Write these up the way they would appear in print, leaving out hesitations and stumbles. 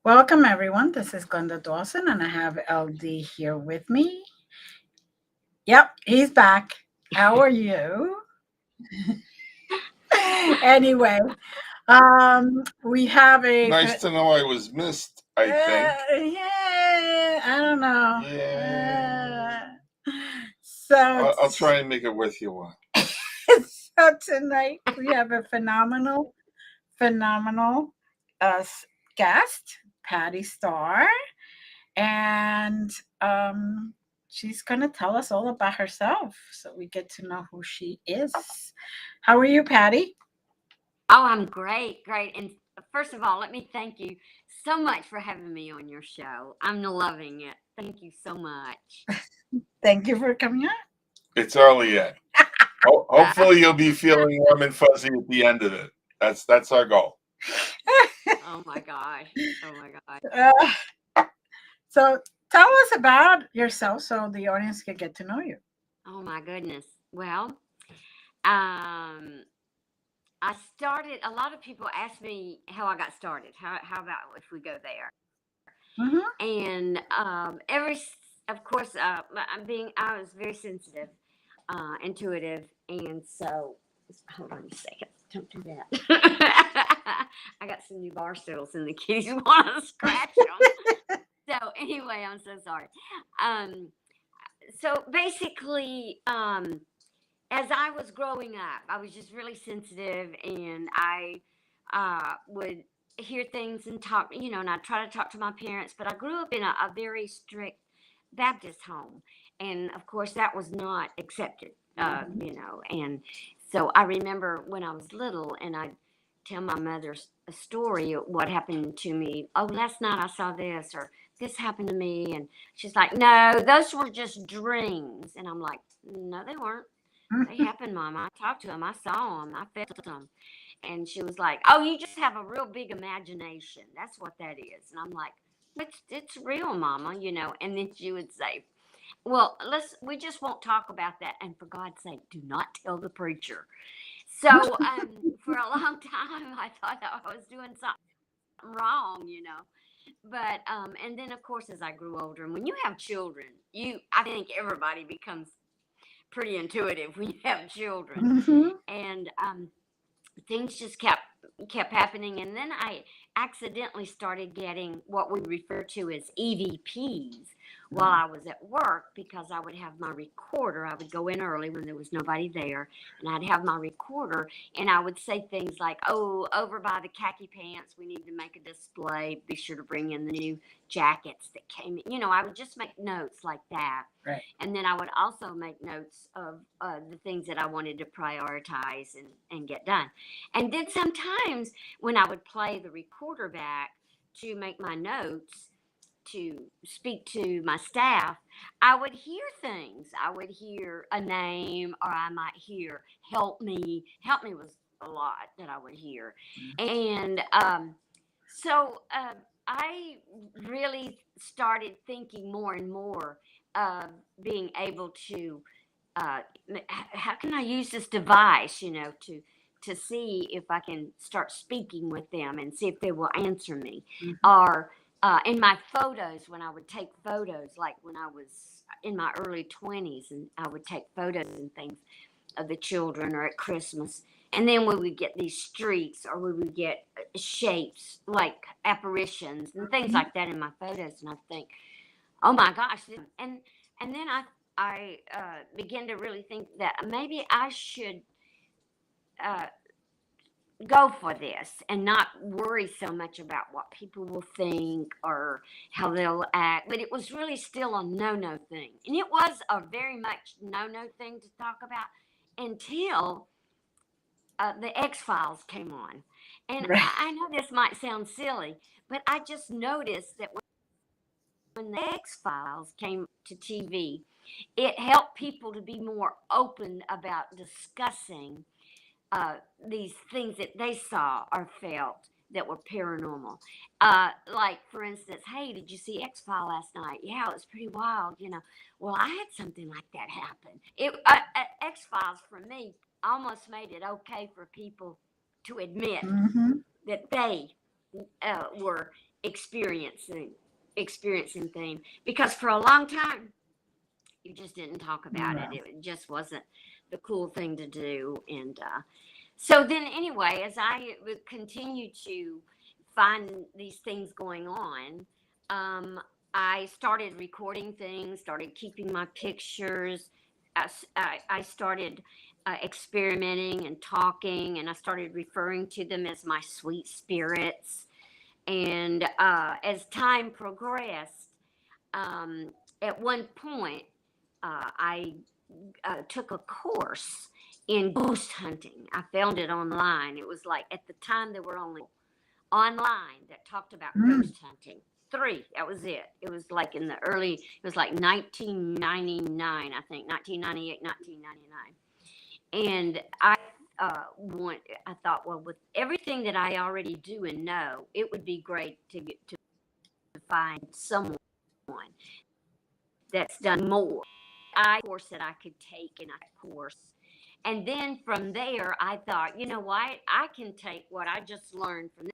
Welcome, everyone. This is Glenda Dawson, and I have LD here with me. Yep, he's back. How are you? Anyway, we have Nice to know I was missed, I think. yeah, I don't know. Yeah. So, I'll try and make it worth your while. so tonight we have a phenomenal uh, guest, Patti Starr. And um, she's going to tell us all about herself so we get to know who she is. How are you, Patty? Oh, I'm great, great. And first of all, let me thank you so much for having me on your show. I'm loving it. Thank you so much. Thank you for coming on. It's early yet. Hopefully you'll be feeling warm and fuzzy at the end of it. That's our goal. Oh my gosh. Oh my gosh. So tell us about yourself so the audience can get to know you. Oh my goodness. Well, um, I started, a lot of people ask me how I got started. How about if we go there? Mm-hmm. And of course, I was very sensitive, intuitive, and so hold on a second. Don't do that. I got some new bar stools, and the kitties want to scratch them. So anyway, I'm so sorry. Um, so basically, as I was growing up, I was just really sensitive, and I would hear things and talk, and I try to talk to my parents. But I grew up in a very strict Baptist home, and of course, that was not accepted, And so I remember when I was little, and I'd tell my mother a story of what happened to me. Oh, last night I saw this, or this happened to me, and she's like, "No, those were just dreams," and I'm like, "No, they weren't. They happened, Mom. I talked to them. I saw them. I felt them." And she was like, "Oh, you just have a real big imagination. That's what that is." And I'm like, "It's real, Mama." And then she would say, "Well, we just won't talk about that. And for God's sake, do not tell the preacher." So for a long time, I thought I was doing something wrong. But and then of course, as I grew older, and when you have children, I think everybody becomes pretty intuitive when you have children, Mm-hmm. and things just kept happening, and then I accidentally started getting what we refer to as EVPs while I was at work, because I would have my recorder. I would go in early when there was nobody there, and I'd have my recorder, and I would say things like, "Oh, over by the khaki pants, we need to make a display. Be sure to bring in the new jackets that came in." I would just make notes like that. Right. And then I would also make notes of the things that I wanted to prioritize and get done. And then sometimes when I would play the recorder back to make my notes, to speak to my staff, I would hear things. I would hear a name, or I might hear "help me." "Help me" was a lot that I would hear. And so I really started thinking more and more of being able to, uh, how can I use this device, to see if I can start speaking with them and see if they will answer me. Mm-hmm. Or in my photos, when I would take photos, like when I was in my early 20s, and I would take photos and things of the children, or at Christmas. And then we would get these streaks, or we would get shapes like apparitions and things like that in my photos. And I think, oh my gosh. And then I began to really think that maybe I should uh, go for this and not worry so much about what people will think or how they'll act. But it was really still a no thing. And it was a very much no thing to talk about until the X Files came on. And Right. I know this might sound silly, but I just noticed that when the X Files came to TV, it helped people to be more open about discussing these things that they saw or felt that were paranormal. Like, for instance, "Hey, did you see X File last night?" "Yeah, it was pretty wild. Well, I had something like that happen. X Files for me almost made it okay for people to admit Mm-hmm. that they were experiencing theme, because for a long time you just didn't talk about it. No. It just wasn't the cool thing to do. And so then, anyway, as I would continue to find these things going on, I started recording things, started keeping my pictures. I started experimenting and talking, and I started referring to them as my sweet spirits. And as time progressed, at one point, I took a course in ghost hunting. I found it online. It was like, at the time, there were only online that talked about Mm. ghost hunting. 3, that was it. It was like in the early, it was like 1999, I think, 1998, 1999. And I thought, well, with everything that I already do and know, it would be great to get to find someone that's done more. Course that I could take in a course. And then from there, I thought, you know what? I can take what I just learned from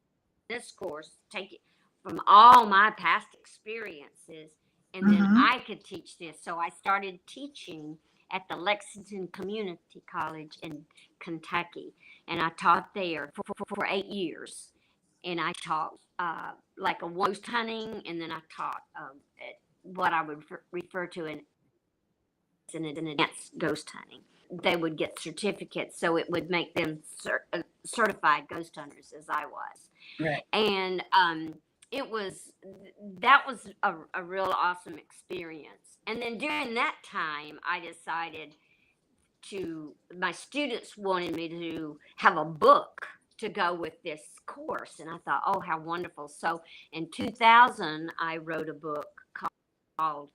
this course, take it from all my past experiences, and then Mm-hmm. I could teach this. So I started teaching at the Lexington Community College in Kentucky, and I taught there for 8 years. And I taught like a ghost hunting, and then I taught what I would refer to as an advanced ghost hunting. They would get certificates, so it would make them certified ghost hunters, as I was. Right. And that was a real awesome experience. And then during that time, I decided my students wanted me to have a book to go with this course. And I thought, oh, how wonderful. So in 2000, I wrote a book called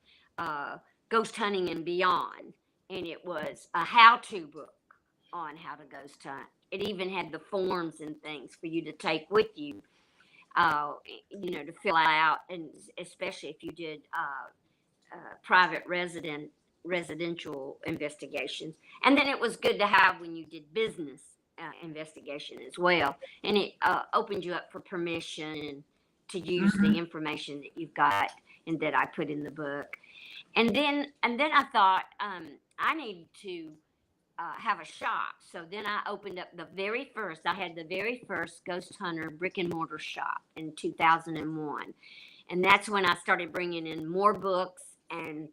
Ghost Hunting and Beyond. And it was a how-to book on how to ghost hunt. It even had the forms and things for you to take with you, to fill out, and especially if you did private residential investigations. And then it was good to have when you did business investigation as well. And it opened you up for permission to use Mm-hmm. the information that you've got and that I put in the book. And then I thought I need to have a shop. So then I opened up I had the very first ghost hunter brick and mortar shop in 2001. And that's when I started bringing in more books, and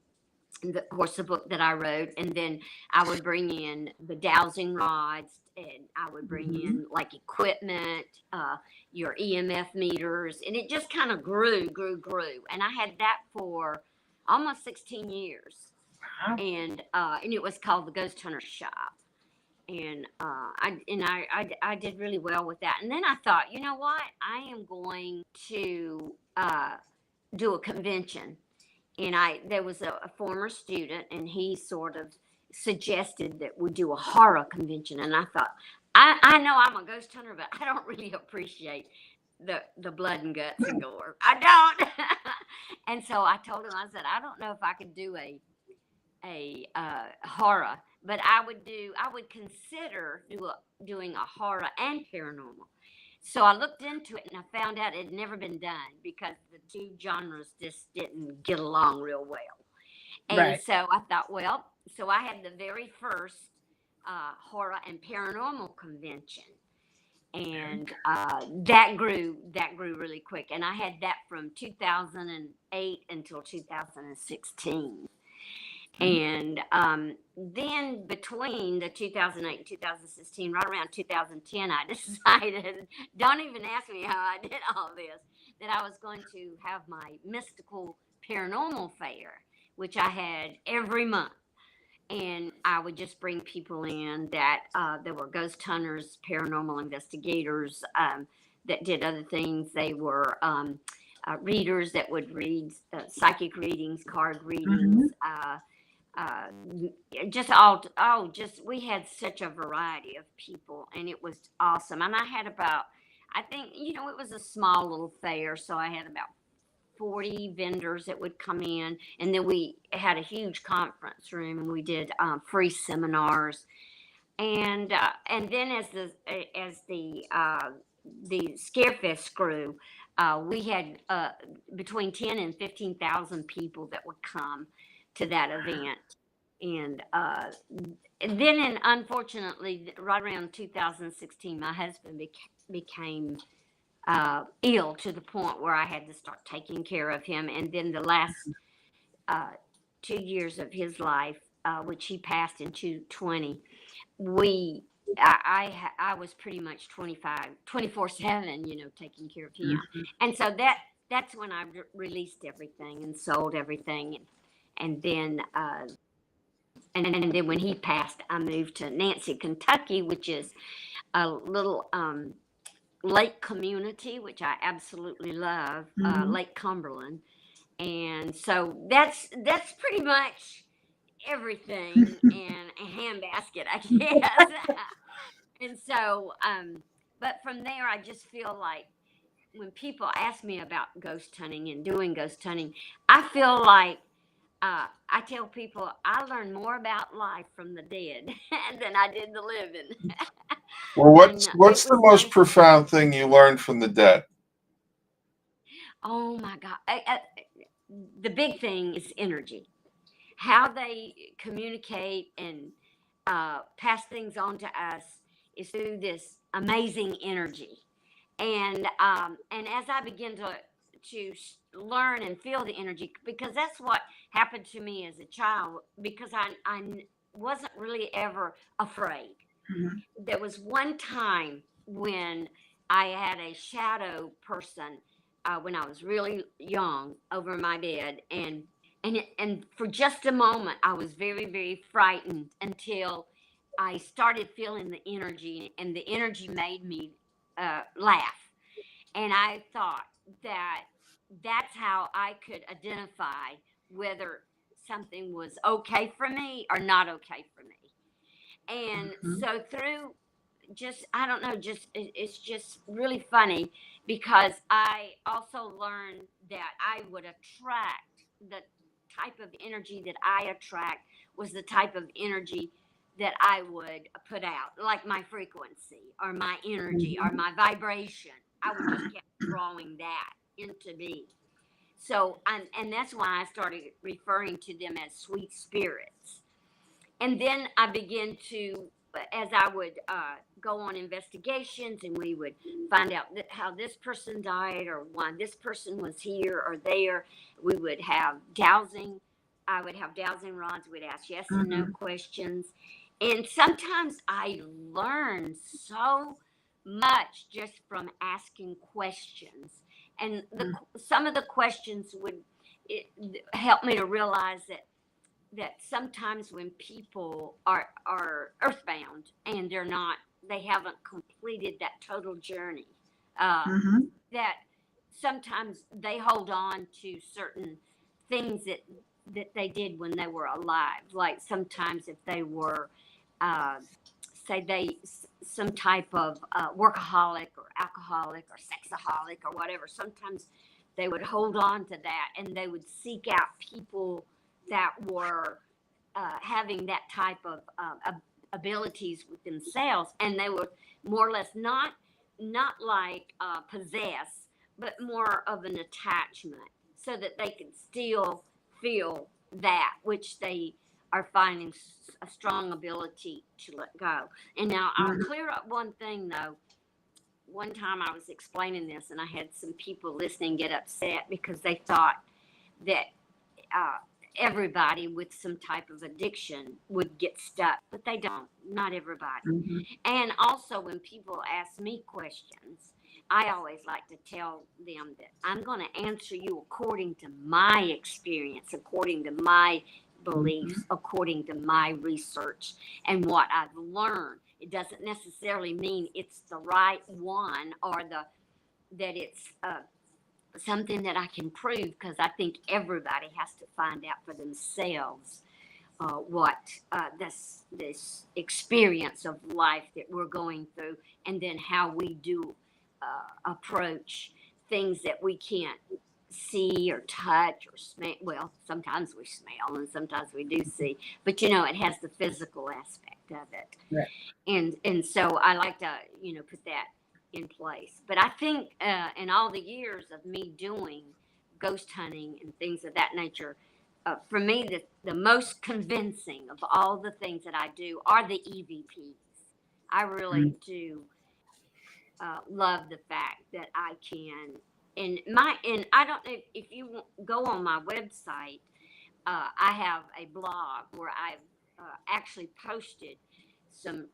of course the book that I wrote. And then I would bring in the dowsing rods, and I would bring Mm-hmm. in like equipment, your EMF meters, and it just kind of grew. And I had that for almost 16 years. Wow. And it was called the Ghost Hunter Shop, and I did really well with that. And then I thought, you know what, I am going to do a convention. And there was a former student, and he sort of suggested that we do a horror convention. And I thought, I know I'm a ghost hunter, but I don't really appreciate the blood and guts and gore. I don't. And so I told him, I said, I don't know if I could do a horror, but I would consider doing a horror and paranormal. So I looked into it, and I found out it had never been done because the two genres just didn't get along real well. And Right. so I thought, well, so I had the very first horror and paranormal convention, and that grew really quick. And I had that from 2008 until 2016. And then between the 2008 and 2016, right around 2010, I decided, don't even ask me how I did all this, that I was going to have my mystical paranormal fair, which I had every month. And I would just bring people in that there were ghost hunters, paranormal investigators that did other things. They were readers that would read psychic readings, card readings, we had such a variety of people, and it was awesome. And I had about, I think, it was a small little fair, so I had about 40 vendors that would come in, and then we had a huge conference room, and we did free seminars. And then as the the Scarefest crew, we had between 10 and 15,000 people that would come to that event. And then, unfortunately, right around 2016, my husband became ill to the point where I had to start taking care of him. And then the last uh, 2 years of his life, which he passed in 2020, we I was pretty much 24/7, taking care of him. And so that's when I released everything and sold everything. And then and then when he passed, I moved to Nancy, Kentucky, which is a little lake community, which I absolutely love, Lake Cumberland. And so that's pretty much everything in a handbasket, I guess. And so, but from there, I just feel like when people ask me about ghost hunting and doing ghost hunting, I feel like I tell people I learned more about life from the dead than I did the living. Well, And what's it the was most nice. profound thing you learned from the dead? Oh my God. The big thing is energy, how they communicate and pass things on to us is through this amazing energy. And as I begin to learn and feel the energy, because that's what happened to me as a child, because I wasn't really ever afraid. There was one time when I had a shadow person when I was really young over my bed, and for just a moment I was very, very frightened until I started feeling the energy, and the energy made me laugh. And I thought that that's how I could identify whether something was okay for me or not okay for me. And so through just, I don't know, just it's just really funny, because I also learned that I would attract the type of energy that I attract was the type of energy that I would put out, like my frequency or my energy or my vibration. I would just keep drawing that into me. So, and that's why I started referring to them as sweet spirits. And then I began to, as I would go on investigations, and we would find out how this person died or why this person was here or there. We would have dowsing. I would have dowsing rods. We'd ask yes and no questions. And sometimes I learned so much just from asking questions. And some of the questions would help me to realize that sometimes when people are earthbound and they haven't completed that total journey, that sometimes they hold on to certain things that they did when they were alive. Like sometimes if they were, uh, say some type of workaholic or alcoholic or sexaholic or whatever, sometimes they would hold on to that, and they would seek out people that were having that type of abilities with themselves, and they were more or less not like possess, but more of an attachment, so that they could still feel that which they are finding a strong ability to let go. And now I'll clear up one thing though. One time I was explaining this, and I had some people listening get upset because they thought that uh, everybody with some type of addiction would get stuck, but they don't. Not everybody. And also, when people ask me questions, I always like to tell them that I'm going to answer you according to my experience, according to my beliefs, according to my research and what I've learned. It doesn't necessarily mean it's the right one, or that it's something that I can prove, because I think everybody has to find out for themselves what this experience of life that we're going through, and then how we do approach things that we can't see or touch or smell. Well, sometimes we smell and sometimes we do see, but it has the physical aspect of it. Right. And so I like to put that in place. But I think in all the years of me doing ghost hunting and things of that nature, for me, the most convincing of all the things that I do are the EVPs. I really do love the fact that I can. And I don't know if you go on my website, I have a blog where I've actually posted some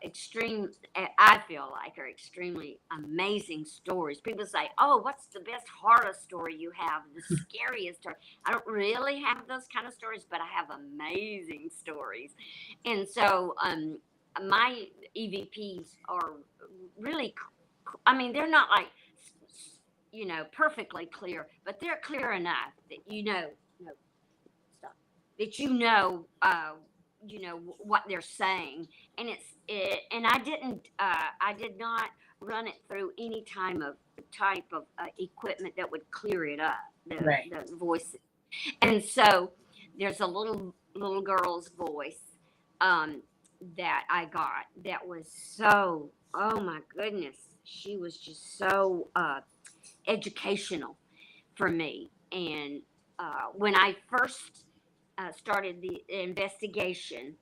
extreme, I feel like, are extremely amazing stories. People say, "Oh, what's the best horror story you have? The scariest story?" I don't really have those kind of stories, but I have amazing stories. And so, my EVPs are really, I mean, they're not like, perfectly clear, but they're clear enough that no, stop, that what they're saying, and and I did not run it through any type of equipment that would clear it up, Right. the voices. And so there's a little girl's voice um, that I got that was so, oh my goodness, she was just so educational for me. And when I first started the investigation,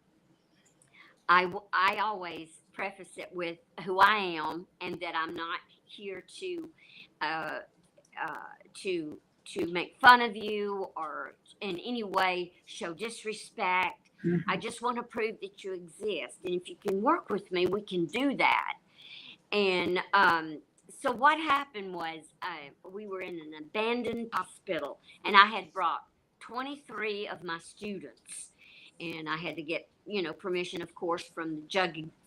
I always preface it with who I am and that I'm not here uh, to make fun of you or in any way show disrespect. I Mhm. just want to prove that you exist, and if you can work with me, we can do that. And so what happened was we were in an abandoned hospital, and I had brought 23 of my students, and I had to get permission, of course, from the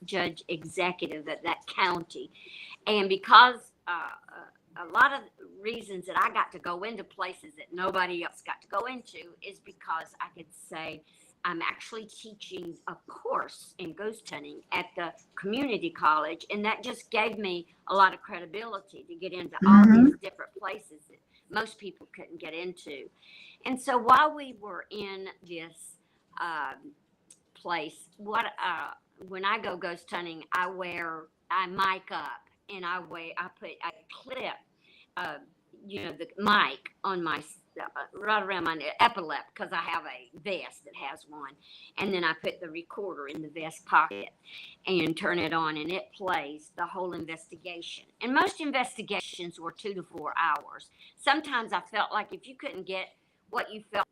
judge executive at that county. And because a lot of reasons that I got to go into places that nobody else got to go into is because I could say I'm actually teaching a course in ghost hunting at the community college, and that just gave me a lot of credibility to get into all these Mhm. different places that most people couldn't get into. And so while we were in this um, place, when I go ghost hunting, I mic up, and I put I clip uh, the mic on my right around my epaulet because I have a vest that has one, and then I put the recorder in the vest pocket and turn it on, and it plays the whole investigation. And most investigations were 2 to 4 hours. Sometimes I felt like if you couldn't get what you felt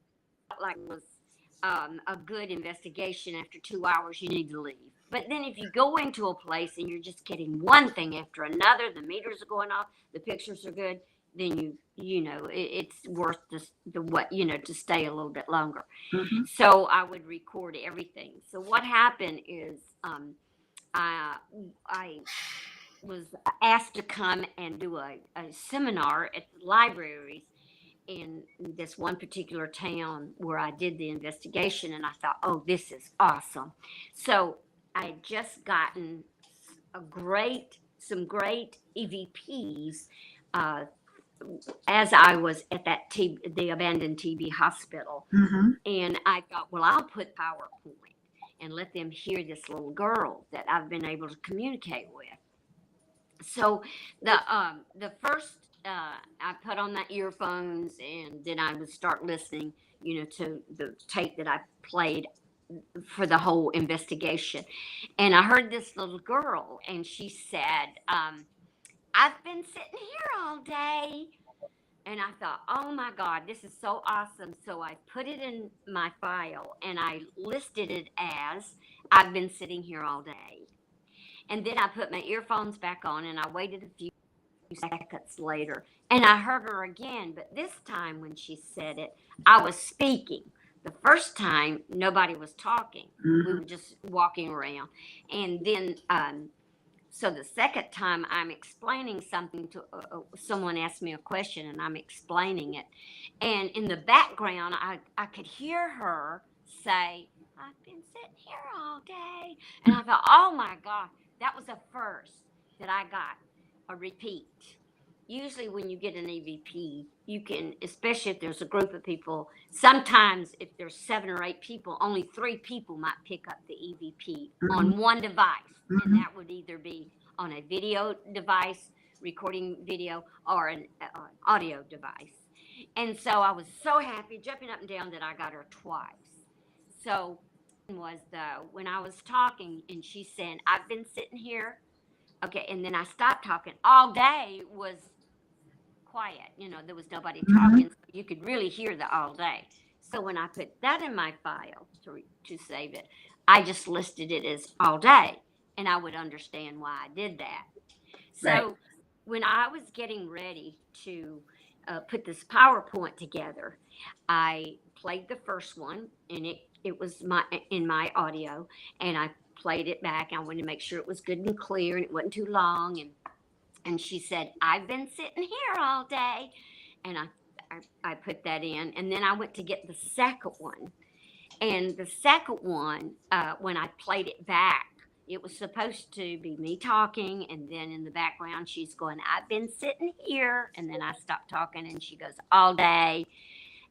like was a good investigation after 2 hours, you need to leave. But then if you go into a place and you're just getting one thing after another, the meters are going off, the pictures are good, then it's worth the what to stay a little bit longer. Mhm. So I would record everything. So what happened is I I was asked to come and do a seminar at the libraries in this one particular town where I did the investigation, and I thought, oh, this is awesome. So I had just gotten some great EVPs uh, as I was at the abandoned TB hospital, Mhm. and I thought, well, I'll put PowerPoint and let them hear this little girl that I've been able to communicate with. So the first I put on the earphones, and then I would start listening, to the tape that I played for the whole investigation. And I heard this little girl, and she said, "I've been sitting here all day." And I thought, oh my God, this is so awesome. So I put it in my file and I listed it as I've been sitting here all day. And then I put my earphones back on and I waited a few seconds later and I heard her again. But this time when she said it, I was speaking. The first time, nobody was talking. We Mhm. were just walking around. And then, so the second time I'm explaining something to someone asked me a question and I'm explaining it. And in the background, I could hear her say, I've been sitting here all day. And I thought, oh my God, that was the first that I got a repeat. Usually, when you get an EVP, you can, especially if there's a group of people, sometimes if there's 7 or 8 people, only 3 people might pick up the EVP on Mhm. one device. And Mhm. that would either be on a video device, recording video, or an audio device. And so I was so happy, jumping up and down, that I got her twice. So was when I was talking and she said, I've been sitting here. Okay, and then I stopped talking. All day was quiet. There was nobody Mhm. talking, so you could really hear the all day. So when I put that in my file to save it, I just listed it as all day, and I would understand why I did that. Right. So when I was getting ready to put this PowerPoint together, I played the first one, and it was in my audio, and I played it back. I wanted to make sure it was good and clear, and it wasn't too long. And she said, I've been sitting here all day. And I put that in. And then I went to get the second one. And the second one, when I played it back, it was supposed to be me talking. And then in the background, she's going, I've been sitting here. And then I stopped talking and she goes, all day.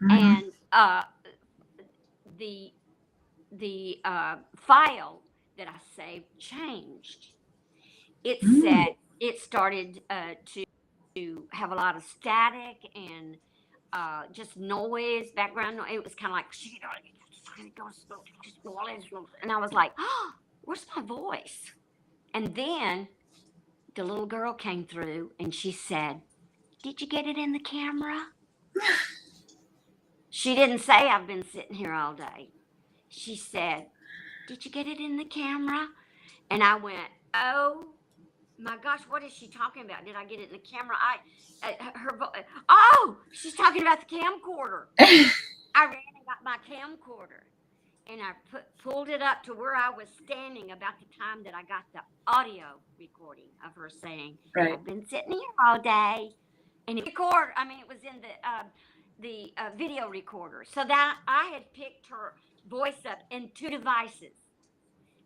Mhm. And the, the file that I saved changed. It Mm. said it started to have a lot of static and just noise, background noise. It was kind of like, and I was like, oh, where's my voice? And then the little girl came through and she said, did you get it in the camera? She didn't say I've been sitting here all day. She said, did you get it in the camera? And I went, oh my gosh, what is she talking about? Did I get it in the camera? Oh, she's talking about the camcorder. I ran and got my camcorder and I pulled it up to where I was standing about the time that I got the audio recording of her saying, Right. I've been sitting here all day. And it was in the video recorder. So that I had picked her voice up in two devices.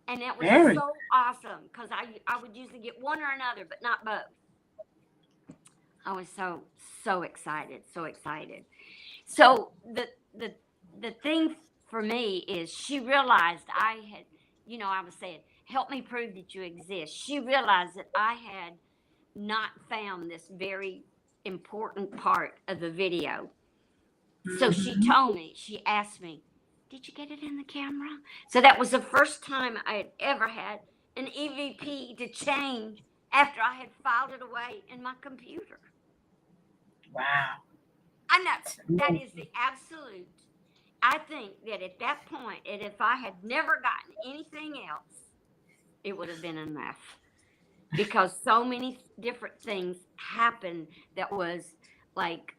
And that was Very. so awesome because I would usually get one or another, but not both. I was so excited, so excited. So the thing for me is she realized I had, I was saying, help me prove that you exist. She realized that I had not found this very important part of the video. So she Mhm. told me, she asked me, did you get it in the camera? So that was the first time I had ever had an EVP to change after I had filed it away in my computer. Wow. I know It's that is amazing. the absolute. I think that at that point, and if I had never gotten anything else, it would have been enough because so many different things happened that was like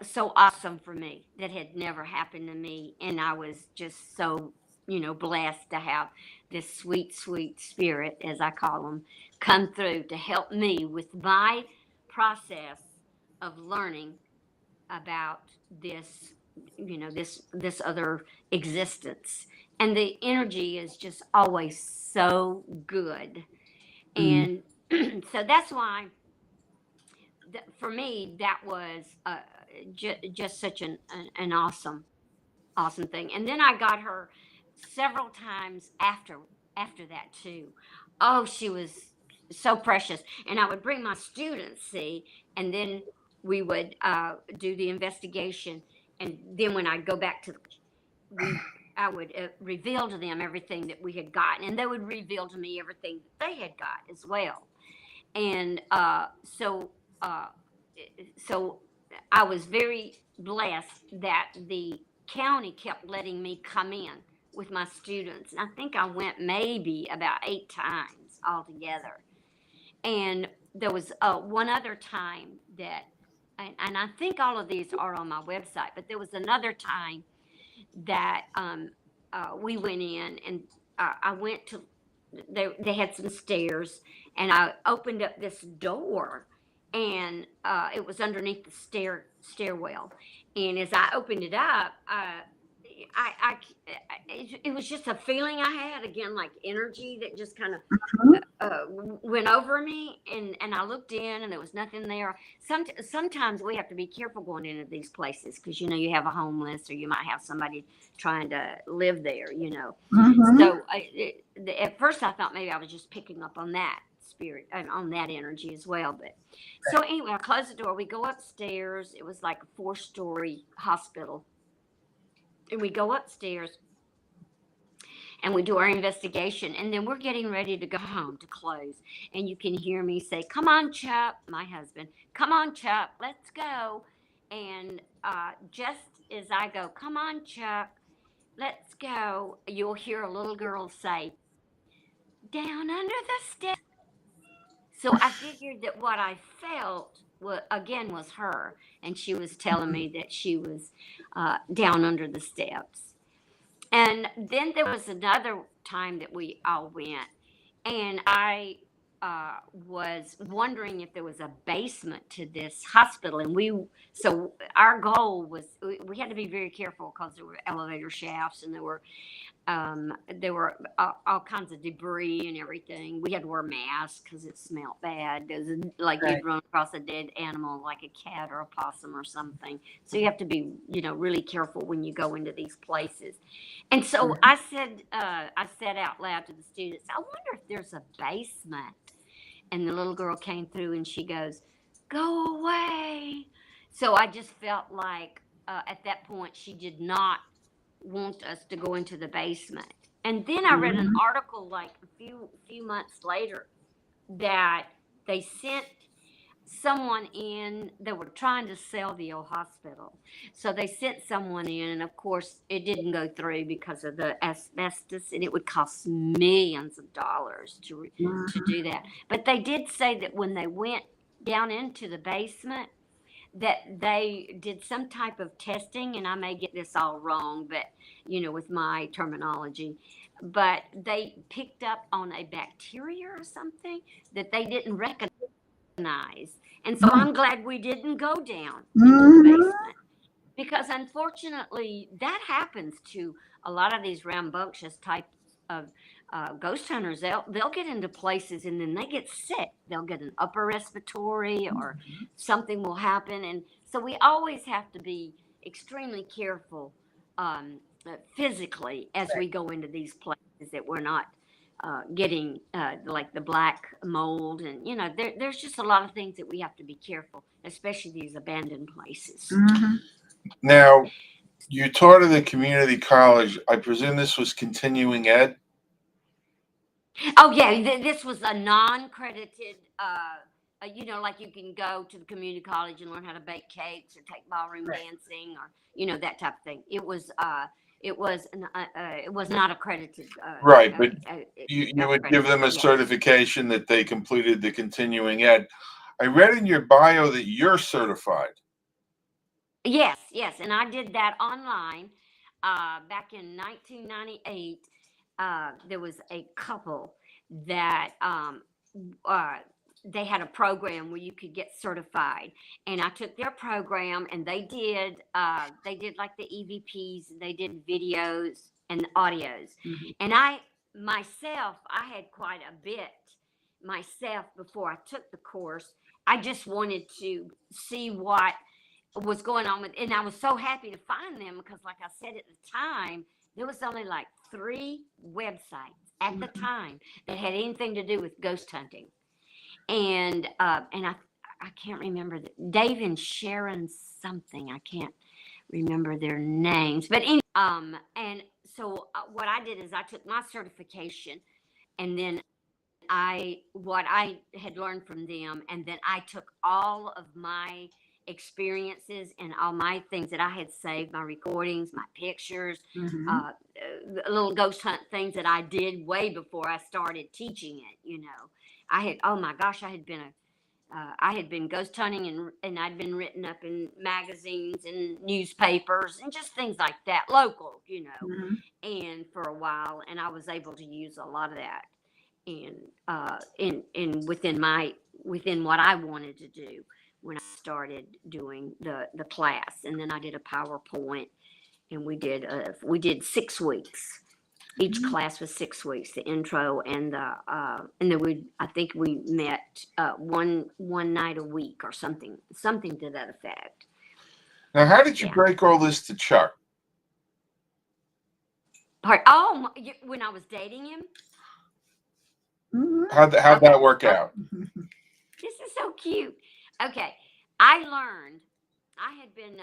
so awesome for me that had never happened to me. And I was just so, blessed to have this sweet, sweet spirit, as I call them, come through to help me with my process of learning about this, this other existence. And the energy is just always so good. Mm. And so that's why for me, that was just such an awesome thing. And then I got her several times after that too. Oh, she was so precious. And I would bring my students, see, and then we would do the investigation. And then when I go back to we I would reveal to them everything that we had gotten, and they would reveal to me everything that they had got as well. And uh, so I was very blessed that the county kept letting me come in with my students. And I think I went maybe about 8 times altogether. And there was one other time that, and I think all of these are on my website, but there was another time that we went in and I went to, they had some stairs and I opened up this door and it was underneath the stairwell. And as I opened it up, I it was just a feeling I had again, like energy that just kind of Mhm. went over me, and I looked in and there was nothing there. Sometimes we have to be careful going into these places because you have a homeless or you might have somebody trying to live there. Mhm. So at first I thought maybe I was just picking up on that spirit and on that energy as well. But so anyway, I close the door. We go upstairs. It was like a 4-story hospital, and we go upstairs and we do our investigation, and then we're getting ready to go home to close, and you can hear me say, "Come on, Chuck," my husband, "Come on, Chuck, let's go." And just as I go, "Come on, Chuck, let's go," you'll hear a little girl say, "Down under the steps." So I figured that what I felt was her, and she was telling me that she was down under the steps. And then there was another time that we all went, and I was wondering if there was a basement to this hospital. And so our goal was we had to be very careful because there were elevator shafts, and there were all kinds of debris and everything. We had to wear masks because it smelled bad. There's like Right. you'd run across a dead animal, like a cat or a possum or something. So you have to be, really careful when you go into these places. And so I said out loud to the students, "I wonder if there's a basement." And the little girl came through and she goes, "Go away." So I just felt like at that point she did not want us to go into the basement. And then I read an Mhm. article like a few months later that they sent someone in. They were trying to sell the old hospital, so they sent someone in, and of course it didn't go through because of the asbestos, and it would cost millions of dollars to Mhm. do that. But they did say that when they went down into the basement, that they did some type of testing, and I may get this all wrong, but with my terminology, but they picked up on a bacteria or something that they didn't recognize. And so I'm glad we didn't go down into the Mhm. basement, because unfortunately that happens to a lot of these rambunctious types of ghost hunters. They'll get into places and then they get sick. They'll get an upper respiratory or something will happen, and so we always have to be extremely careful physically as we go into these places, that we're not getting like the black mold, and there's just a lot of things that we have to be careful, especially these abandoned places. Mhm. Now, you taught at a community college. I presume this was continuing ed? Oh yeah, this was a non-credited. Like you can go to the community college and learn how to bake cakes or take ballroom Right. dancing, or that type of thing. It was not accredited. Right, but you would give Accredited. them a Yes, certification that they completed the continuing ed. I read in your bio that you're certified. yes, and I did that online back in 1998. There was a couple that uh, they had a program where you could get certified, and I took their program, and they did like the EVPs, and they did videos and audios, Mhm. and I had quite a bit myself before I took the course. I just wanted to see what was going on with, and I was so happy to find them because, like I said at the time, there was only like 3 websites at the Mhm. time that had anything to do with ghost hunting, and I can't remember Dave and Sharon something. I can't remember their names, but and so what I did is I took my certification, and then what I had learned from them, and then I took all of my experiences and all my things that I had saved, my recordings, my pictures, Mhm. little ghost hunt things that I did way before I started teaching it. I had, oh my gosh, I had been ghost hunting, and I'd been written up in magazines and newspapers and just things like that, local, Mhm. and for a while, and I was able to use a lot of that in within what I wanted to do when I started doing the class. And then I did a PowerPoint, and we did 6 weeks. Each class was 6 weeks, the intro and then I think we met one night a week or something to that effect. Now, how did you Yeah. break all this to Chuck? Oh, when I was dating him. Mhm. How'd Okay. that work out? This is so cute. Okay. I learned I had been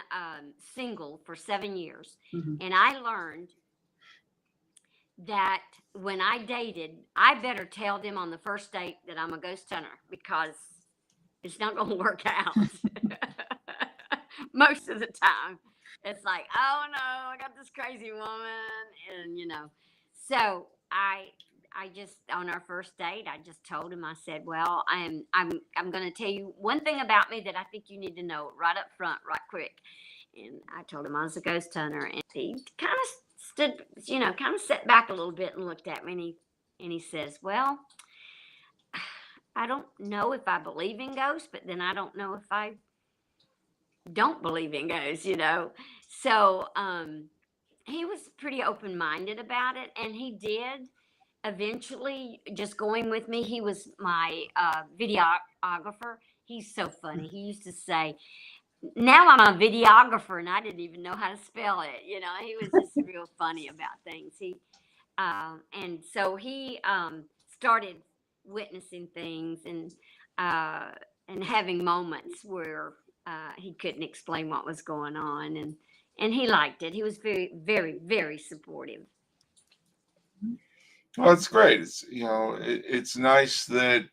single for 7 years, Mhm. and I learned that when I dated, I better tell them on the first date that I'm a ghost hunter because it's not going to work out. Most of the time, it's like, oh no, I got this crazy woman, and so I just on our first date, I just told him. I said, "Well, I'm going to tell you one thing about me that I think you need to know right up front, right quick." And I told him I was a ghost hunter, and he kind of stood, kind of sat back a little bit and looked at me, and he says, "Well, I don't know if I believe in ghosts, but then I don't know if I don't believe in ghosts." So he was pretty open minded about it, and he did eventually just going with me. He was my videographer. He's so funny. He used to say, "Now I'm a videographer," and I didn't even know how to spell it. He was just real funny about things. And so he started witnessing things uh, and having moments where he couldn't explain what was going on, and he liked it. He was very, very, very supportive. Well, that's great. It's nice that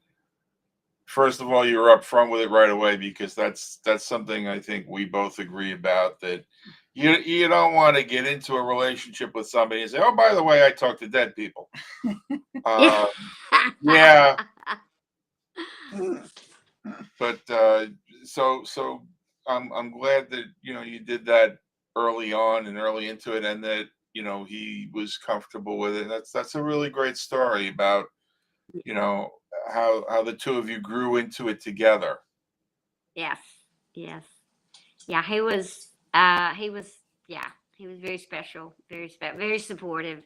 first of all you're upfront with it right away because that's something I think we both agree about that you don't want to get into a relationship with somebody and say, oh, by the way, I talk to dead people. Yeah. Uh, yeah, but so I'm glad that you did that early on and early into it, and that he was comfortable with it. That's a really great story about you know how the two of you grew into it together. Yes. Yes. Yeah. He was. Yeah. He was very special. Very supportive.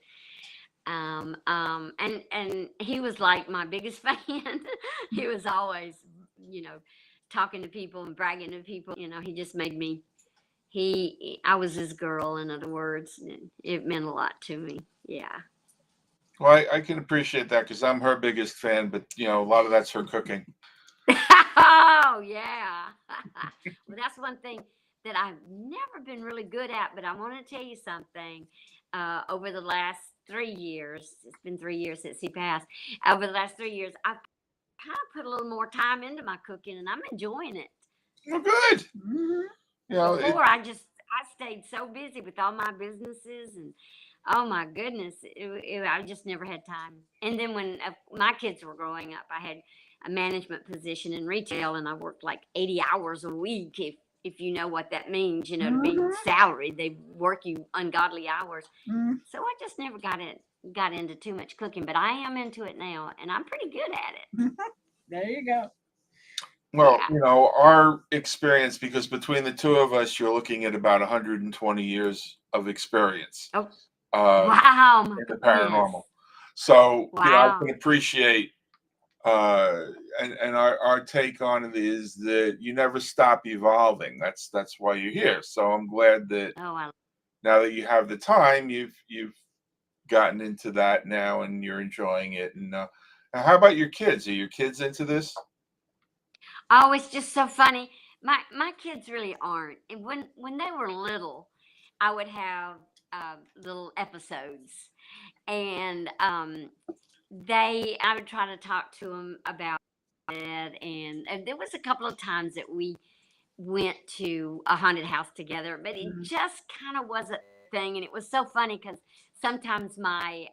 And he was like my biggest fan. He was always, you know, talking to people and bragging to people. He just made me. I was his girl. In other words, and it meant a lot to me. Yeah. Well, I can appreciate that because I'm her biggest fan, but a lot of that's her cooking. Oh yeah. Well, that's one thing that I've never been really good at. But I want to tell you something. Over the last 3 years, it's been 3 years since he passed. Over the last 3 years, I've kind of put a little more time into my cooking, and I'm enjoying it. Well, good. Mhm. It, Before, I stayed so busy with all my businesses, and oh my goodness, I just never had time. And then when my kids were growing up, I had a management position in retail, and I worked like 80 hours a week. If you know what that means, to be Mhm. salaried, they work you ungodly hours. Mhm. So I just never got into too much cooking, but I am into it now, and I'm pretty good at it. There you go. well, Yeah. our experience because between the two of us, you're looking at about 120 years of experience Oh, um, wow, my in the goodness. paranormal. So I Wow. can appreciate uh and our take on it is that you never stop evolving. That's why you're here. So I'm glad that Oh, I now that you have the time, you've gotten into that now and you're enjoying it. And now how about your kids? Are your kids into this? Oh, it's just so funny. My kids really aren't. And when they were little, I would have little episodes, and I would try to talk to them about it. And there was a couple of times that we went to a haunted house together, but it Mhm. just kind of was a thing. And it was so funny because sometimes my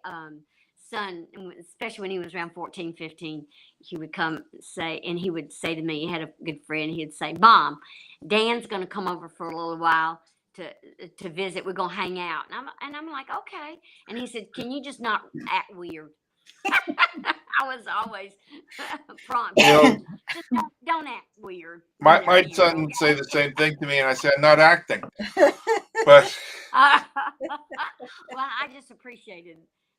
son, and especially when he was around 14, 15, he would come say, and he would say to me, he had a good friend, he'd say, Mom, Dan's going to come over for a little while to visit. We're going to hang out. And I'm like, okay. And he said, can you just not act weird? I was always You prompting know, him, just don't act weird when they're my here, son would say okay? the same thing to me, and I say I'm not acting, but Uh, well, I just well,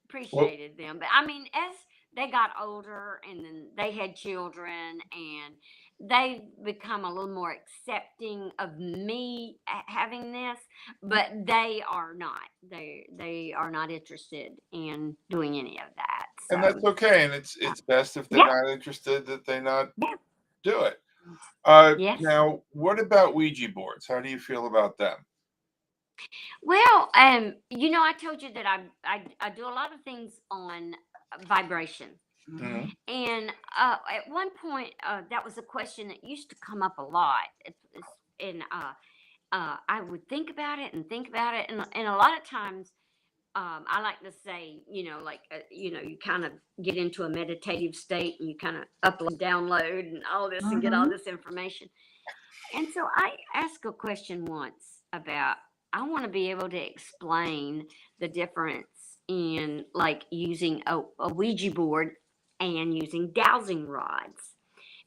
appreciated them. But I mean, as they got older and then they had children and they become a little more accepting of me having this, but they are not. They are not interested in doing any of that. And So that's okay. And it's best if they're yeah, not interested that they not yeah, do it. yes. Now, what about Ouija boards? How do you feel about them? Well, I told you that I do a lot of things on vibration. Mhm. Mhm. And at one point, that was a question that used to come up a lot. And I would think about it and think about it. And a lot of times, I like to say, you kind of get into a meditative state and you kind of upload, download, and all this and get all Mhm. this information. And so I asked a question once about I want to be able to explain the difference in like using a Ouija board and using dowsing rods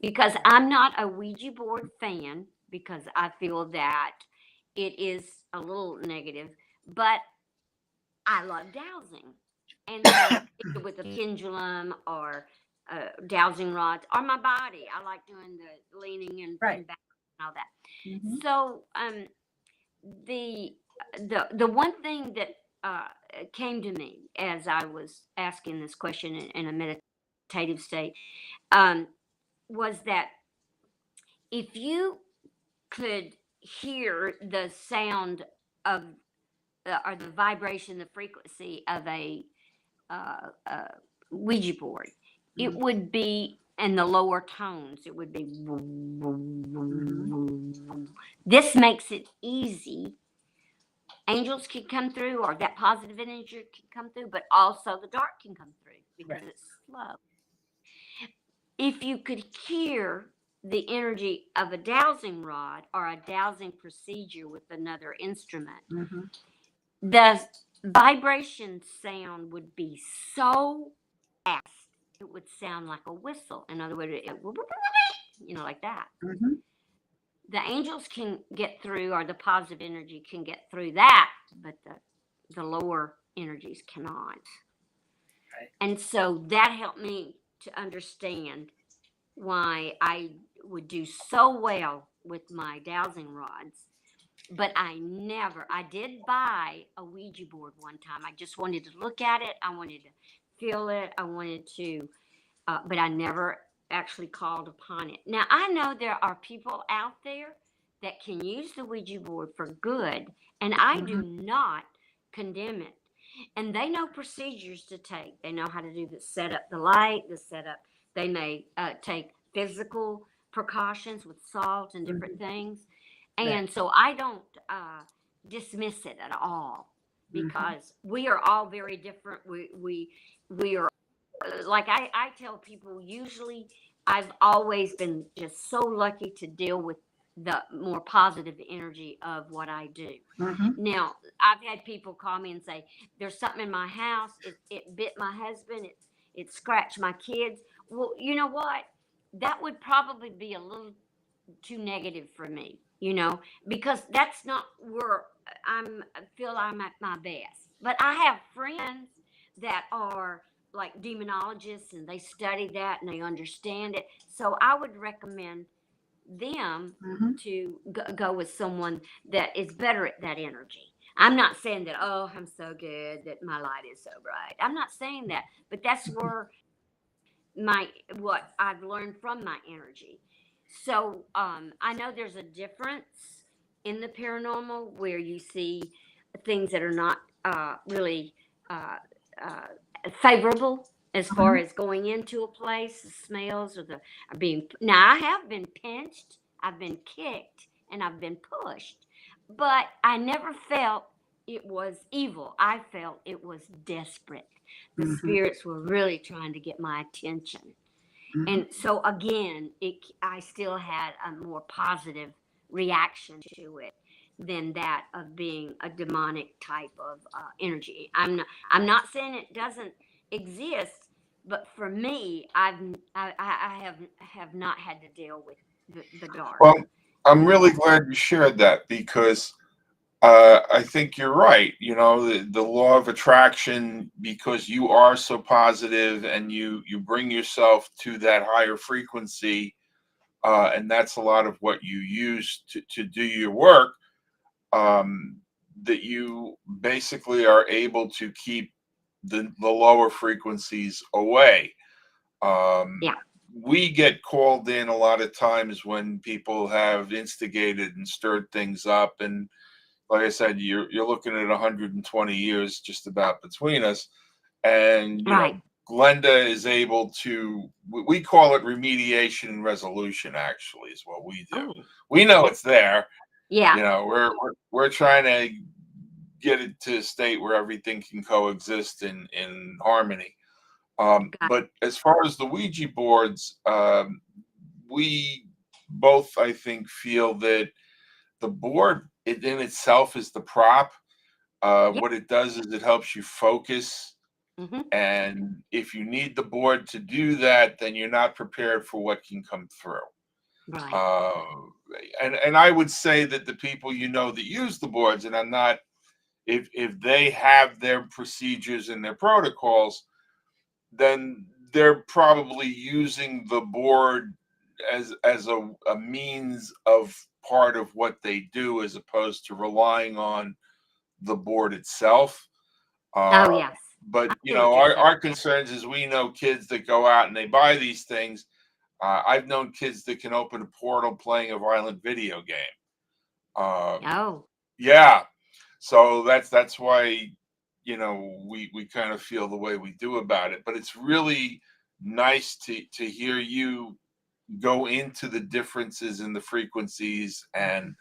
because I'm not a Ouija board fan because I feel that it is a little negative, but I love dowsing. And so either with a pendulum or dowsing rods or my body, I like doing the leaning Right. and back and all that. Mhm. So the the one thing that came to me as I was asking this question in a meditative state um, was that if you could hear the sound of or the vibration, the frequency of a uh, Ouija board, it Mhm. would be in the lower tones. It would be. Mhm. This makes it easy. Angels can come through, or that positive energy can come through, but also the dark can come through because Right. it's slow. If you could hear the energy of a dowsing rod or a dowsing procedure with another instrument, Mhm. the vibration sound would be so fast. It would sound like a whistle. In other words, like that. Mhm. The angels can get through, or the positive energy can get through that, but the lower energies cannot. Right. And so that helped me to understand why I would do so well with my dowsing rods. But I did buy a Ouija board one time. I just wanted to look at it. I wanted to feel it. I wanted to, but I never actually called upon it. Now, I know there are people out there that can use the Ouija board for good, and I do Mhm. not condemn it. And they know procedures to take. They know how to do the set up the light, the setup. They may take physical precautions with salt and different Mhm. things. Right. And so I don't dismiss it at all Mhm. because we are all very different. We are like I tell people usually I've always been just so lucky to deal with the more positive energy of what I do. Mhm. Now, I've had people call me and say, there's something in my house, it bit my husband, it scratched my kids. Well, you know what? That would probably be a little too negative for me, because that's not where I feel I'm at my best. But I have friends that are like demonologists and they study that and they understand it. So I would recommend them Mhm. to go with someone that is better at that energy. I'm not saying that, oh, I'm so good that my light is so bright. I'm not saying that, but that's where my what I've learned from my energy. So I know there's a difference in the paranormal where you see things that are not really uh, uh, favorable as far Mhm. as going into a place, the smells or the being. Now I have been pinched, I've been kicked, and I've been pushed, but I never felt it was evil. I felt it was desperate. The Mhm. spirits were really trying to get my attention. Mhm. And so again, I still had a more positive reaction to it than that of being a demonic type of energy. I'm not saying it doesn't exist, but for me, I have not had to deal with the dark. Well, I'm You really know. glad you shared that because I think you're right. You know, the law of attraction, because you are so positive and you bring yourself to that higher frequency, and that's a lot of what you use to do your work. Um, that you basically are able to keep the lower frequencies away. Yeah. We get called in a lot of times when people have instigated and stirred things up, and like I said, you're looking at 120 years just about between us, and Right. Glenda is able to. We call it remediation and resolution. Actually, is what we do. Oh. We know it's there. Yeah. We're trying to get it to a state where everything can coexist in harmony. Got. But as far as the Ouija boards, we both, I think, feel that the board in itself is the prop. Yeah. What it does is it helps you focus. Mm-hmm. And if you need the board to do that, then you're not prepared for what can come through. Right. Uh, and I would say that the people that use the boards, and I'm not, if they have their procedures and their protocols, then they're probably using the board as a means of part of what they do, as opposed to relying on the board itself. Oh Uh, yes. but I see what you're saying. our concerns is we know kids that go out and they buy these things. I've known kids that can open a portal playing a violent video game. Oh. Yeah, so that's why we kind of feel the way we do about it. But it's really nice to hear you go into the differences in the frequencies and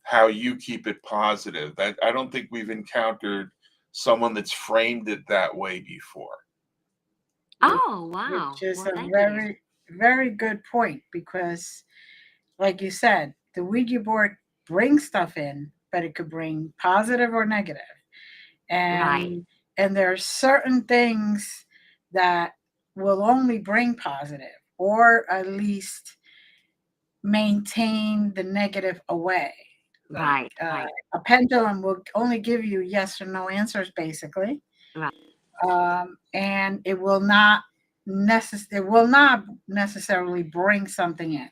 how you keep it positive. That I don't think we've encountered someone that's framed it that way before. which, Oh which wow. is Well, a thank you. very, very good point because, like you said, the Ouija board brings stuff in, but it could bring positive or negative. Right. And there are certain things that will only bring positive or at least maintain the negative away. Like Right. Right. a pendulum will only give you yes or no answers, basically, Right. and it will not necessarily bring something in.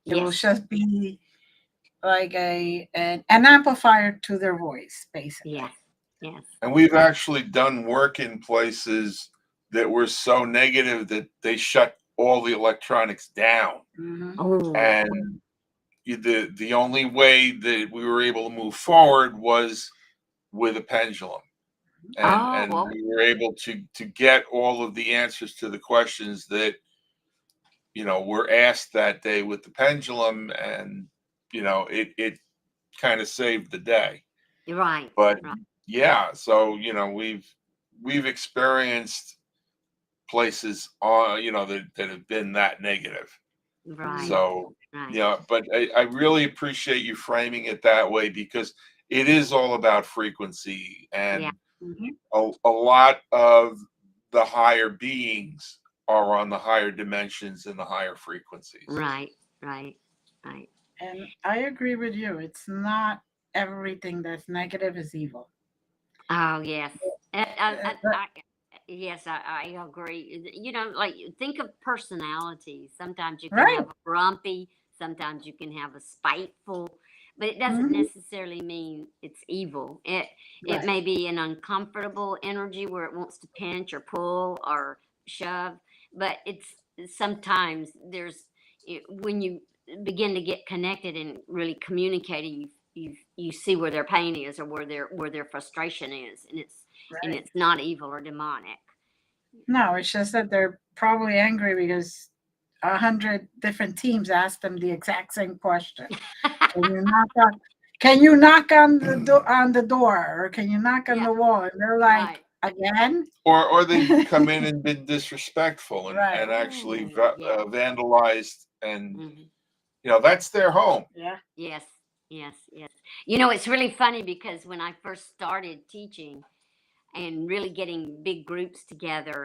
It will Yes. just be like an amplifier to their voice, basically. Yes. Yes. And we've actually done work in places that were so negative that they shut all the electronics down. Hmm. Oh. And the only way that we were able to move forward was with a pendulum. And Oh. we were able to get all of the answers to the questions that were asked that day with the pendulum, and it kind of saved the day. Right. But Right. yeah, so we've experienced places that have been that negative. Right. So Right. yeah, but I really appreciate you framing it that way, because it is all about frequency, Yeah. and Hmm. a lot of the higher beings are on the higher dimensions and the higher frequencies. Right. Right. Right. And I agree with you. It's not everything that's negative is evil. Oh yes. But- Yes, I agree. Like think of personalities. Sometimes you can right. have a grumpy, sometimes you can have a spiteful, but it doesn't Hmm. necessarily mean it's evil. It Right. may be an uncomfortable energy where it wants to pinch or pull or shove, but it's sometimes when you begin to get connected and really communicating, you see where their pain is or where their frustration is, and Right. it's not evil or demonic. No, it's just that they're probably angry because 100 different teams asked them the exact same question. Can you knock on? Can you knock on the door, or can you knock on Yeah, the wall? And they're like, right. again, Or they've come in and been disrespectful and right? actually Oh, yes. vandalized, and Hmm. that's their home. Yeah. Yes, yes, yes. It's really funny because when I first started teaching and really getting big groups together,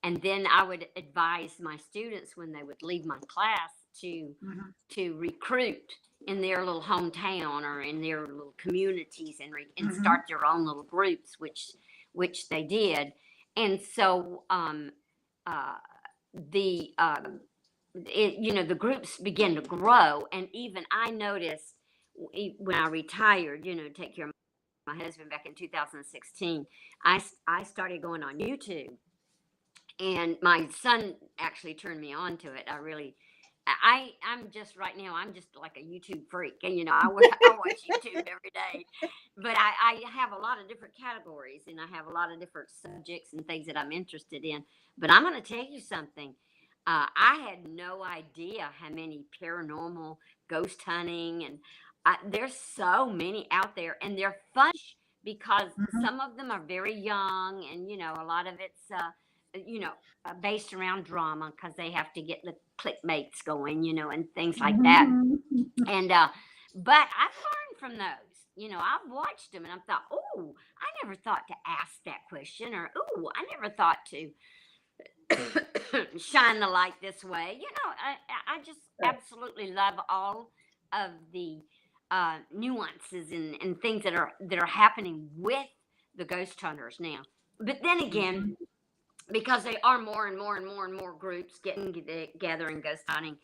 and then I would advise my students when they would leave my class to Hmm. to recruit in their little hometown or in their little communities, and Hmm. start their own little groups, which they did. And so uh, the the groups began to grow, and even I noticed when I retired, take care of my husband back in 2016, I started going on YouTube, and my son actually turned me on to it. I'm just right now. I'm just like a YouTube freak, and I watch YouTube every day. But I have a lot of different categories, and I have a lot of different subjects and things that I'm interested in. But I'm going to tell you something. I had no idea how many paranormal, ghost hunting, and there's so many out there, and they're fun because Mhm. some of them are very young, and a lot of it's you know based around drama because they have to get the clickbaits going, and things like that. Mhm. And but I've learned from those. I've watched them and I've thought, oh, I never thought to ask that question, or oh, I never thought to shine the light this way. I just Right. absolutely love all of the nuances and things that are happening with the ghost hunters now. But then again, Mhm. because they are more and more and more and more groups getting together and ghost hunting,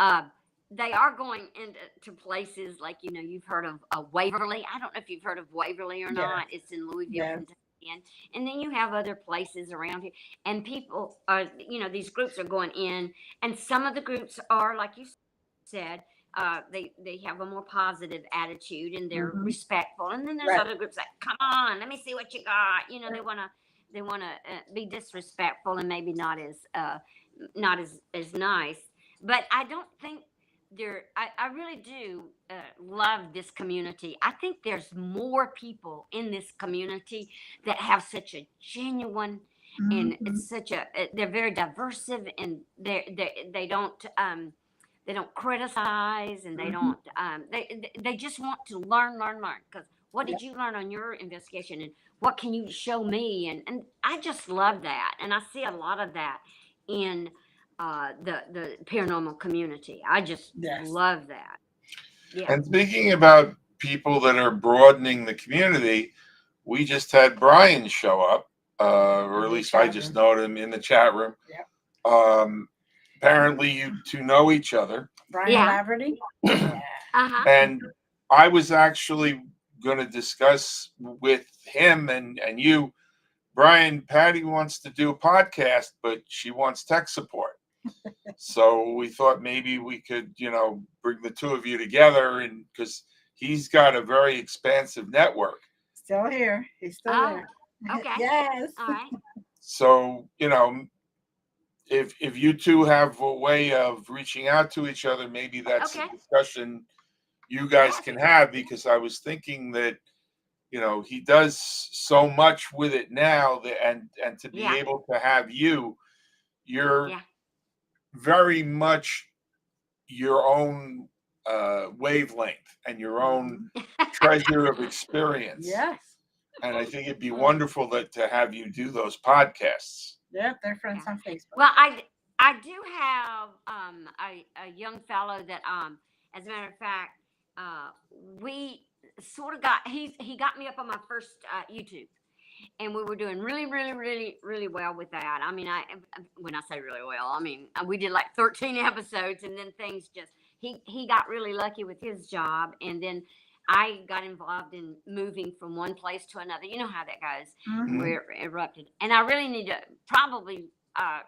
uh, they are going into places like you've heard of Waverly. I don't know if you've heard of Waverly or Yes. not. It's in Louisville, Yes. Kentucky, and then you have other places around here, and people are these groups are going in, and some of the groups are like you said. They have a more positive attitude and they're Mhm. respectful, and then there's Right. other groups like, come on, let me see what you got. They want to be disrespectful and maybe not as nice. But I don't think I really do love this community. I think there's more people in this community that have such a genuine, and Mhm. it's such a they're very diverse, and they don't criticize, and they Mhm. don't they just want to learn, because what did you learn on your investigation, and what can you show me? And I just love that, and I see a lot of that in the paranormal community. I just Yes. love that. Yeah. And speaking about people that are broadening the community, we just had Brian show up, or In at the least I chat just room. know him in the chat room. Yep. Um, Apparently, you two know each other, Brian Yeah. Laverty. Yeah. Uh-huh. and I was actually going to discuss with him and you, Brian. Patty wants to do a podcast, but she wants tech support. So we thought maybe we could, bring the two of you together, and because he's got a very expansive network. Still here. He's still Oh, there. okay. Yes. All right. So, if you two have a way of reaching out to each other, maybe that's a Okay. discussion you guys Yes. can have, because I was thinking that, he does so much with it now, that and to be Yeah. able to have you're Yeah. very much your own wavelength and your own Mhm. treasure of experience. Yes. And I think it'd be Mm, wonderful to have you do those podcasts. Yep. They're friends yeah. on Facebook. Well, I do have a young fellow that as a matter of fact, we sort of he got me up on my first YouTube, and we were doing really, really, really, really well with that. I mean, when I say really well, I mean we did like 13 episodes, and then things just he got really lucky with his job, and then I got involved in moving from one place to another. You know how that goes. Mhm. Mhm. We're erupted, and I really need to probably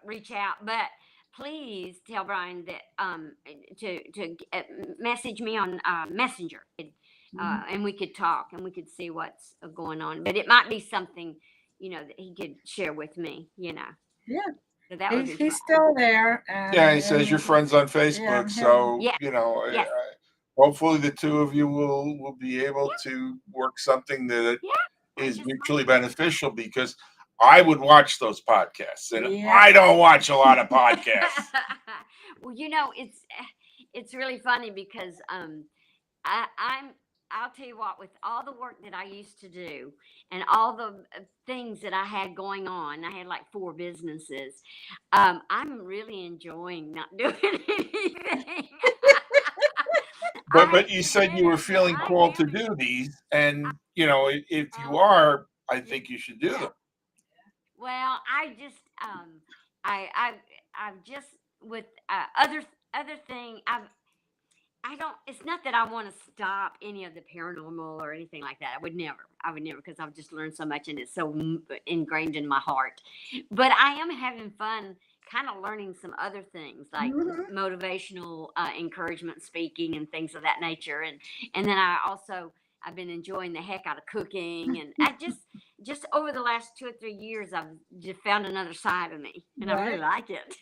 reach out, but please tell Brian that to message me on Messenger, Mhm. and we could talk and we could see what's going on. But it might be something that he could share with me. Yeah. So that would He's be he's fun. still there, Yeah, he and says you're friends on yeah, Facebook, he'll. so Yeah. Yes. hopefully the two of you will be able Yep. to work something that Yeah. I is just mutually beneficial, because I would watch those podcasts, and Yep. I don't watch a lot of podcasts. well, it's really funny because I'm I'll tell you what, with all the work that I used to do and all the things that I had going on, I had like 4 businesses. I'm really enjoying not doing anything. But I but hate you to said admit you were it, but feeling I called to am. do these, and if you Oh, are, I yeah, think you should do yeah. them. Well, I just with other thing. it's not that I want to stop any of the paranormal or anything like that. I would never, because I've just learned so much and it's so ingrained in my heart. But I am having fun kind of learning some other things like Mhm. motivational encouragement speaking and things of that nature. And then I've been enjoying the heck out of cooking. And I just over the last 2 or 3 years, I've just found another side of me and I really Right. like it.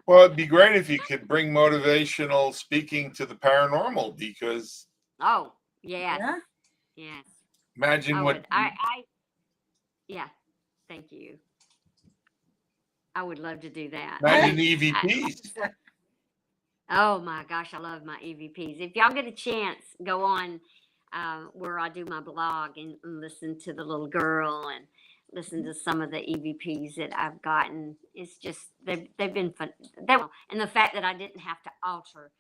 Well, it'd be great if you could bring motivational speaking to the paranormal, because Oh, yes. Yeah. Yes. imagine I what would. Yeah. Thank you. I would love to do that. imagine the I, EVPs. oh my gosh, I love my EVPs. If y'all get a chance, go on where I do my blog and listen to the little girl and listen to some of the EVPs that I've gotten. It's just they've been fun. And the fact that I didn't have to alter.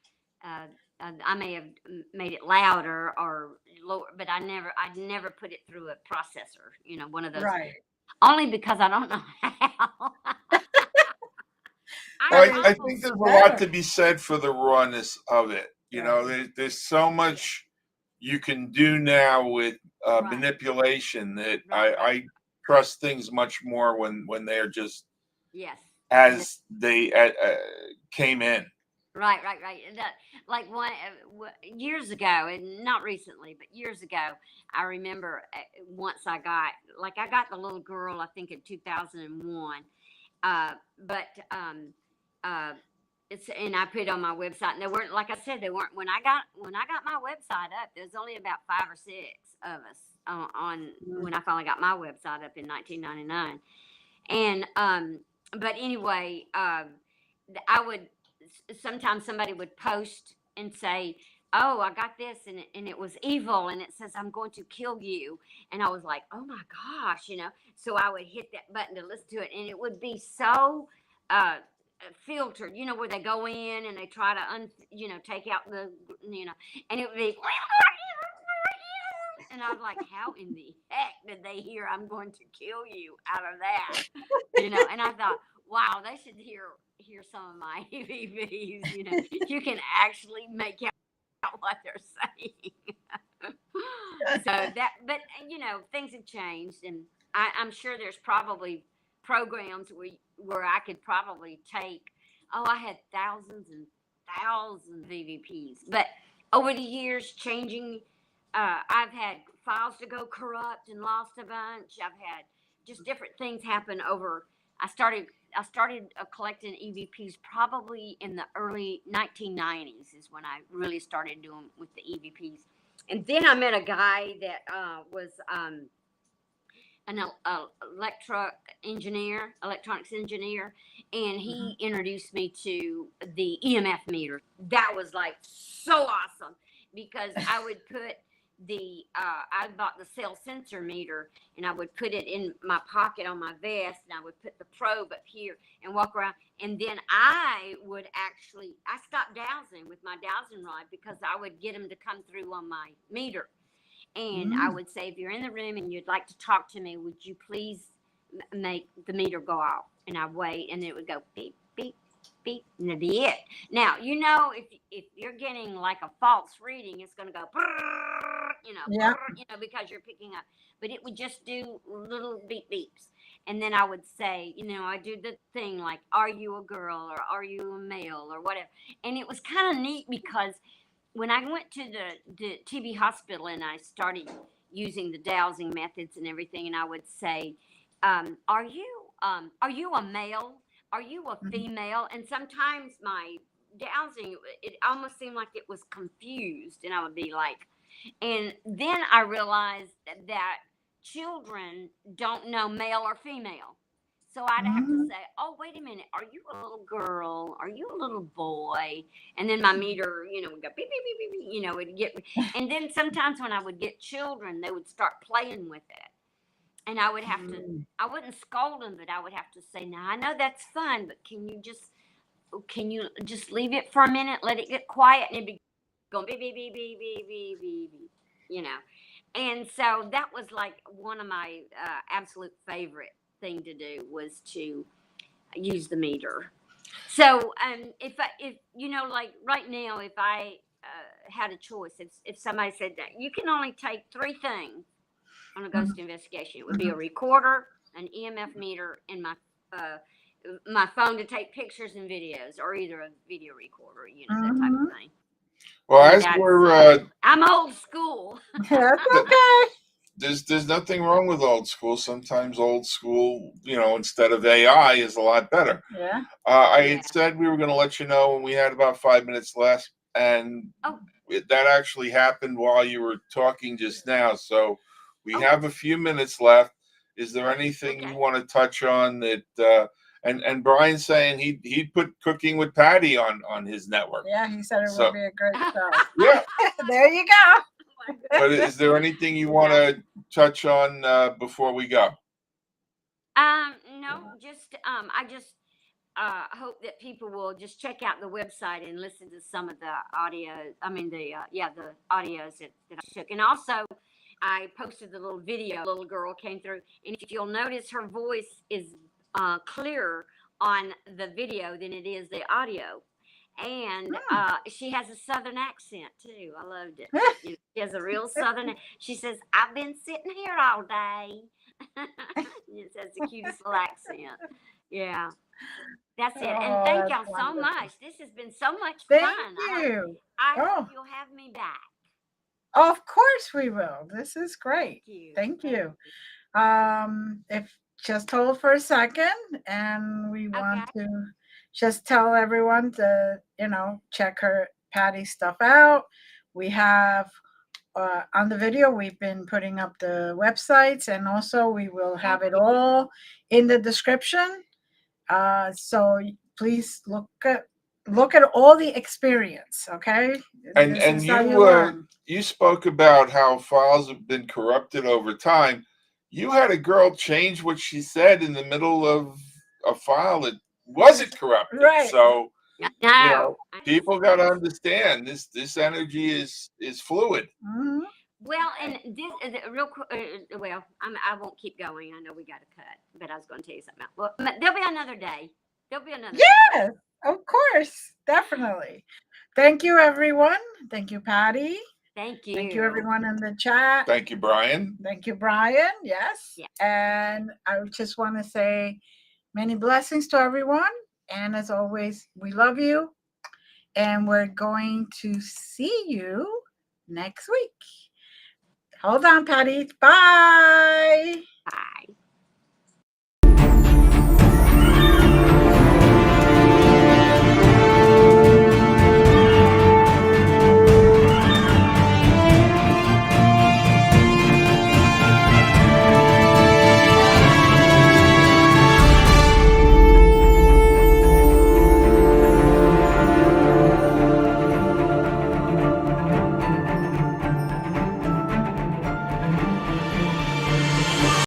Uh, I may have made it louder or lower, but I'd never put it through a processor. You know, one of those. Right. Only because I don't know how. I Well, But I it's think almost there's a lot better. to be said for the rawness of it. Yes. There's so much you can do now with right, manipulation that right. I trust things much more when they're just Yes. And as they came in. right. And that, like years ago, and not recently, but years ago, I remember once I got the little girl, I think in 2001. But uh, it's and I put it on my website, and they weren't like I said they weren't when I got my website up. There was only about 5 or 6 of us on Mm. when I finally got my website up in 1999. And but anyway, I would sometimes somebody would post and say, "Oh, I got this, and it was evil, and it says I'm going to kill you." And I was like, "Oh my gosh," you know. So I would hit that button to listen to it, and it would be so uh, filtered, you know, where they go in and they try to take out the, and it would be. And I was like, how in the heck did they hear I'm going to kill you out of that? And I thought, wow, they should hear some of my EVPs. You can actually make out what they're saying. So but things have changed, and I'm sure there's probably programs where I could probably take. Oh, I had thousands and thousands of EVPs, but over the years, changing. I've had files to go corrupt and lost a bunch. I've had just different things happen over. I started collecting EVPs probably in the early 1990s is when I really started doing with the EVPs. And then I met a guy that was an electronics engineer, and Mhm. he introduced me to the EMF meter. That was like so awesome because I would put I bought the cell sensor meter, and I would put it in my pocket on my vest, and I would put the probe up here and walk around, and then I stopped dowsing with my dowsing rod because I would get him to come through on my meter, and I Mm. would say, if you're in the room and you'd like to talk to me, would you please make the meter go off? And I wait, and it would go beep, beep, beep, and it'd be it. Now, if you're getting like a false reading, it's going to go, Yeah. because you're picking up. But it would just do little beep beeps. And then I would say, I do the thing like, are you a girl or are you a male or whatever. And it was kind of neat because when I went to the TB hospital and I started using the dowsing methods and everything, and I would say, are you a male? Are you a Mhm. female? And sometimes my dowsing, it almost seemed like it was confused, and I would be like, and then I realized that children don't know male or female. So I'd have to Mhm. say, oh, wait a minute, are you a little girl? Are you a little boy? And then my meter, would go beep, beep, beep, beep, beep, would get, and then sometimes when I would get children, they would start playing with it. And Mm. I wouldn't scold them, but I would have to say, now I know that's fun, but can you just leave it for a minute, let it get quiet, and it'd be going beep, beep, beep, beep, beep, beep, beep, beep, you know. And so that was like one of my absolute favorite thing to do was to use the meter. So, if you know, like right now, if I had a choice, if somebody said that you can only take three things on a ghost investigation, it would be a recorder, an EMF meter, and uh, my phone to take pictures and videos, or either a video recorder, you know, that type Mm-hmm. of thing. Well, And as that's we're I'm old school. That's th- okay. there's nothing wrong with old school. Sometimes old school, instead of AI, is a lot better. Yeah. I Yeah. had said we were going to let you know when we had about 5 minutes left, and Oh, that actually happened while you were talking just now. So we oh, have a few minutes left. Is there anything you okay. want to touch on that? And Brian's saying he put Cooking with Patty on his network. Yeah, he said it would So be a great show. yeah, There you go. My but goodness. is there anything you want Yeah. to touch on before we go? No, just I just hope that people will just check out the website and listen to some of the audio. I mean, the audios that I took, and also I posted the little video. A little girl came through, and if you'll notice, her voice is clearer on the video than it is the audio. And she has a southern accent too. I loved it. She has a real southern. She says, "I've been sitting here all day." It has the cutest little accent. Yeah, that's it. And Oh, thank that's y'all so wonderful. much. This has been so much Thank fun. you. I hope Oh, you'll have me back. of course we will. This is Thank great. you. Thank Thank you. you. If just hold for a second, and we Okay. want to just tell everyone to, check her Patty stuff out. We have on the video, we've been putting up the websites, and also we will have Thank it you. all in the description. So please look at all the experience. Okay, And this and is how you you learn. you spoke about how files have been corrupted over time. You had a girl change what she said in the middle of a file that wasn't corrupted. Right. So No. people got to understand this energy is fluid. Hmm. Well, and this real quick. Well, I won't keep going. I know we got to cut, but I was going to tell you something else. Well, there'll be another day. There'll be another day. Yes, of course, definitely. Thank you, everyone. Thank you, Patty. Thank Thank you, you. everyone in the chat. Thank you, Brian. Thank you, Brian. Yes. Yeah. And I just want to say many blessings to everyone. And as always, we love you. And we're going to see you next week. Hold on, Patty. Bye. Bye.